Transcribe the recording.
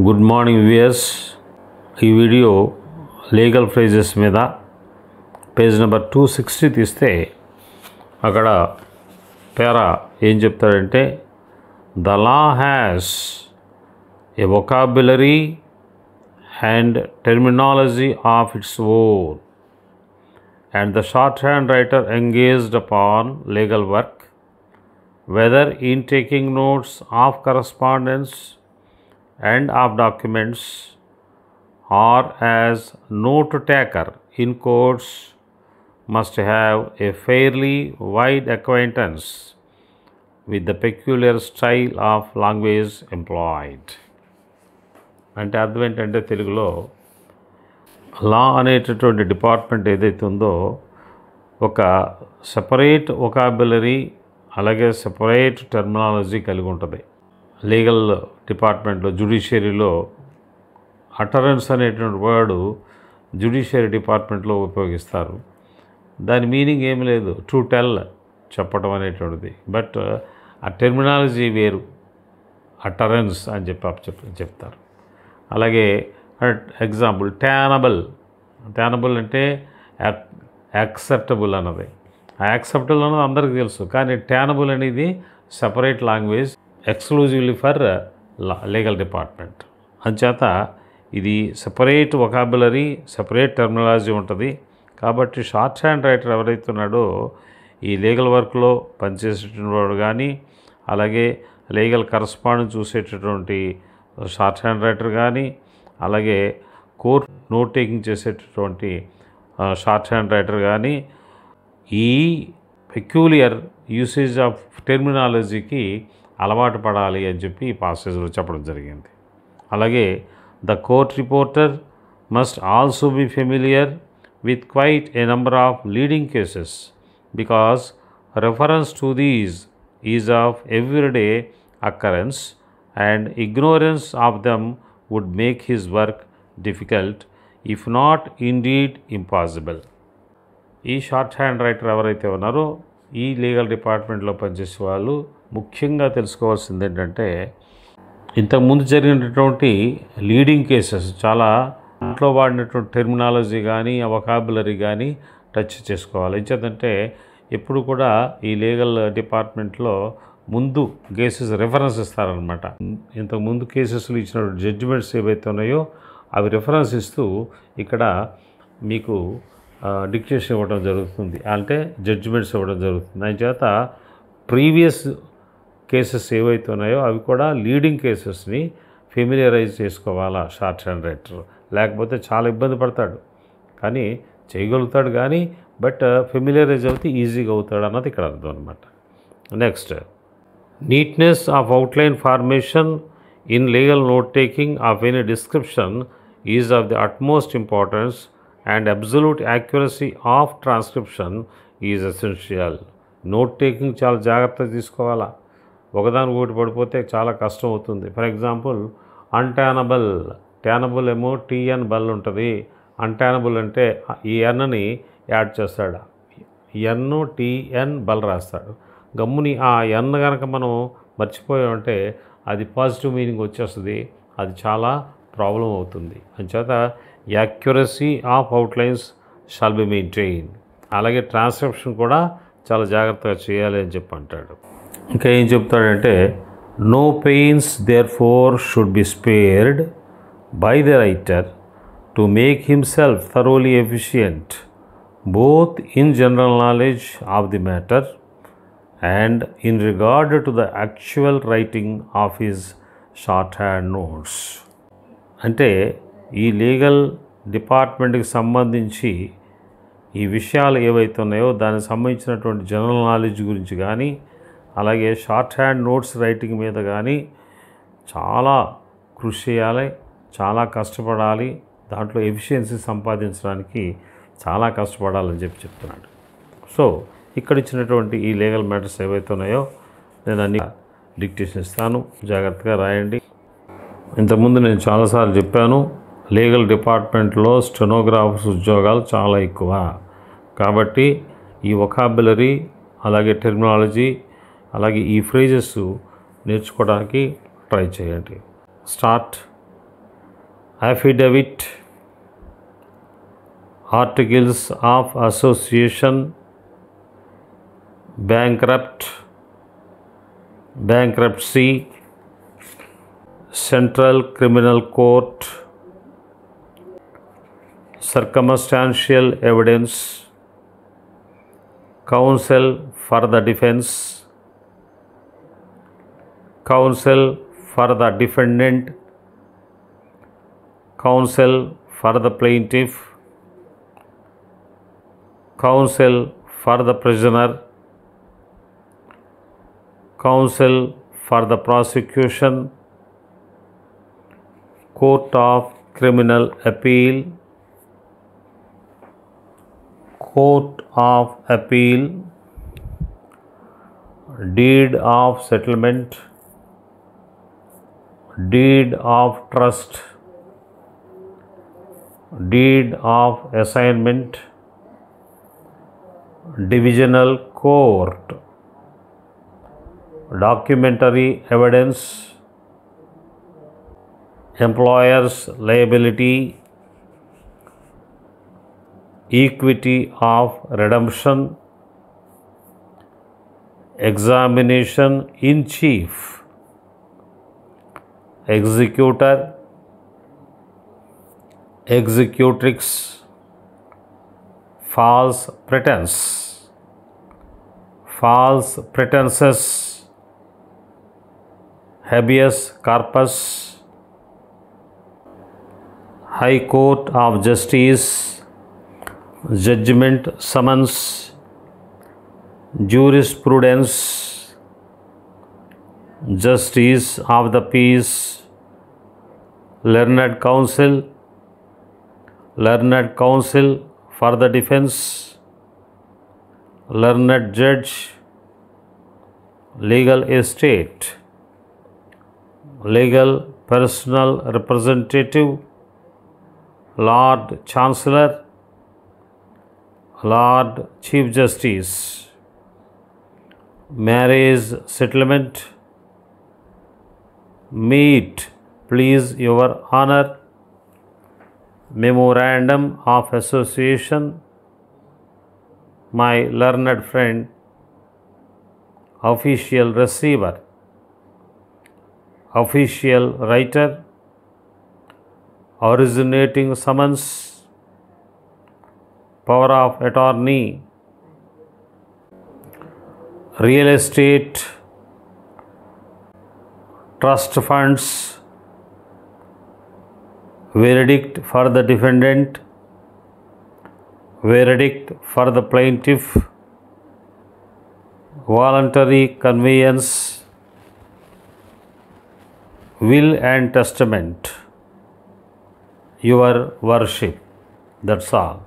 Good morning viewers. ఈ video legal phrases మీద page number 260 తీస్తే అక్కడ పేరా ఏం చెప్తాడంటే, the law has a vocabulary and terminology of its own and the shorthand writer engaged upon legal work, whether in taking notes of correspondence and of documents or as note taker in courts, must have a fairly wide acquaintance with the peculiar style of language employed. అంటే అర్థం ఏంటంటే, తెలుగులో లా అనేటటువంటి department ఏదైతే ఉందో ఒక separate vocabulary అలాగే separate terminology కలిగి ఉంటుంది. లీగల్ డిపార్ట్మెంట్లో జ్యుడిషియరీలో అటరెన్స్ అనేటువంటి వర్డ్ జ్యుడిషియరీ డిపార్ట్మెంట్లో ఉపయోగిస్తారు. దాని మీనింగ్ ఏమి లేదు, టు టెల్ చెప్పడం అనేటువంటిది. బట్ ఆ టెర్మినాలజీ వేరు, అటరెన్స్ అని చెప్తారు. అలాగే ఎగ్జాంపుల్ ట్యానబుల్ అంటే యాక్సెప్టబుల్ అన్నది. ఆ యాక్సెప్టబుల్ అన్నది అందరికీ తెలుసు, కానీ ట్యానబుల్ అనేది separate language exclusively for legal department. అంచేత ఇది సెపరేట్ వొకాబులరీ, సెపరేట్ టెర్మినాలజీ ఉంటుంది. కాబట్టి షార్ట్ హ్యాండ్ రైటర్ ఎవరైతే ఉన్నాడో ఈ లీగల్ వర్క్లో పనిచేసేటువంటి వాడు కానీ, అలాగే లీగల్ కరస్పాండెన్స్ చూసేటటువంటి షార్ట్ హ్యాండ్ రైటర్ కానీ, అలాగే కోర్ట్ నోట్ టేకింగ్ చేసేటటువంటి షార్ట్ హ్యాండ్ రైటర్ కానీ ఈ పెక్యూలియర్ యూసేజ్ ఆఫ్ టెర్మినాలజీకి అలవాటు పడాలి అని చెప్పి ఈ పాసేజ్లో చెప్పడం జరిగింది. అలాగే the court reporter must also be familiar with quite a number of leading cases because reference to these is of everyday occurrence and ignorance of them would make his work difficult, if not indeed impossible. ఈ short hand writer ఎవరైతే ఉన్నారో ఈ legal డిపార్ట్మెంట్లో పనిచేసే వాళ్ళు ముఖ్యంగా తెలుసుకోవాల్సింది ఏంటంటే, ఇంతకుముందు జరిగినటువంటి లీడింగ్ కేసెస్ చాలా ఇంట్లో వాడినటువంటి టెర్మినాలజీ కానీ ఆ వొకాబులరీ కానీ టచ్ చేసుకోవాలి. ఎంచేతంటే ఎప్పుడు కూడా ఈ లీగల్ డిపార్ట్మెంట్లో ముందు కేసెస్ రెఫరెన్స్ ఇస్తారనమాట. ఇంతకుముందు కేసెస్లో ఇచ్చిన జడ్జిమెంట్స్ ఏవైతే ఉన్నాయో అవి రెఫరెన్స్ ఇస్తూ ఇక్కడ మీకు డిక్టేషన్ ఇవ్వడం జరుగుతుంది, అంటే జడ్జిమెంట్స్ ఇవ్వడం జరుగుతుంది. దాని చేత ప్రీవియస్ కేసెస్ ఏవైతే ఉన్నాయో అవి కూడా లీడింగ్ కేసెస్ని ఫెమిలియరైజ్ చేసుకోవాలా షార్ట్ హ్యాండ్ రైటర్. లేకపోతే చాలా ఇబ్బంది పడతాడు, కానీ చేయగలుగుతాడు కానీ బట్ ఫెమిలియరైజ్ అవుతే ఈజీగా అవుతాడు అన్నది ఇక్కడ అర్థం అనమాట. Next, neatness of outline formation in legal note taking of any description is of the utmost importance and absolute accuracy of transcription is essential. Note taking చాలా జాగ్రత్తగా తీసుకోవాలా, ఒకదానికి ఒకటి పడిపోతే చాలా కష్టం అవుతుంది. ఫర్ ఎగ్జాంపుల్ ట్యానబుల్ ఏమో టీఎన్ బల్ ఉంటుంది, అన్టానబుల్ అంటే ఈ ఎన్ని యాడ్ చేస్తాడు, ఎన్ టీఎన్ బల్ రాస్తాడు. గమ్ముని ఆ ఎన్ కనుక మనం మర్చిపోయామంటే అది పాజిటివ్ మీనింగ్ వచ్చేస్తుంది, అది చాలా ప్రాబ్లం అవుతుంది. అంచేత accuracy of outlines shall be maintain. అలాగే ట్రాన్స్క్రిప్షన్ కూడా చాలా జాగ్రత్తగా చేయాలి అని చెప్పి అంటాడు. ఇంకా ఏం చెప్తాడంటే, no pains therefore should be spared by the writer to make himself thoroughly efficient both in general knowledge of the matter and in regard to the actual writing of his shorthand notes. అంటే ఈ legal డిపార్ట్మెంట్కి సంబంధించి ఈ విషయాలు ఏవైతే ఉన్నాయో దానికి సంబంధించినటువంటి జనరల్ నాలెడ్జ్ గురించి కానీ, అలాగే షార్ట్ హ్యాండ్ నోట్స్ రైటింగ్ మీద కానీ చాలా కృషి చేయాలి, చాలా కష్టపడాలి, దాంట్లో ఎఫిషియన్సీ సంపాదించడానికి చాలా కష్టపడాలని చెప్తున్నాడు. సో ఇక్కడ ఇచ్చినటువంటి ఈ లీగల్ మ్యాటర్స్ ఏవైతే ఉన్నాయో నేను అన్ని డిక్టేషన్ ఇస్తాను, జాగ్రత్తగా రాయండి. ఇంతకుముందు నేను చాలాసార్లు చెప్పాను, లీగల్ డిపార్ట్మెంట్లో స్టెనోగ్రాఫర్స్ ఉద్యోగాలు చాలా ఎక్కువ. కాబట్టి ఈ వొకాబులరీ అలాగే టెర్మినాలజీ అలాగే ఈ ఫ్రేజెస్ నేర్చుకోవడానికి ట్రై చేయండి. Start affidavit, articles of association, bankruptcy, Central Criminal Court, circumstantial evidence, counsel for the defense, counsel for the defendant, counsel for the plaintiff, counsel for the prisoner, counsel for the prosecution, Court of Criminal Appeal, Court of Appeal, Deed of Settlement, Deed of Trust, Deed of Assignment, Divisional Court, Documentary Evidence, Employer's Liability, Equity of Redemption, Examination in Chief, Executor, Executrix, False Pretense, False Pretenses, Habeas Corpus, High Court of Justice, Judgment Summons, Jurisprudence, Justice of the Peace, Learned Counsel for the defense, Learned Judge, Legal Estate, Legal Personal Representative, Lord Chancellor, Lord Chief Justice, Marriage Settlement, Meet, Please Your Honor, Memorandum of Association, My Learned Friend, Official Receiver, Official Writer, Originating Summons, Power of Attorney, Real Estate, Trust Funds, Verdict for the defendant, Verdict for the plaintiff, Voluntary Conveyance, Will and Testament, Your Worship. That's all.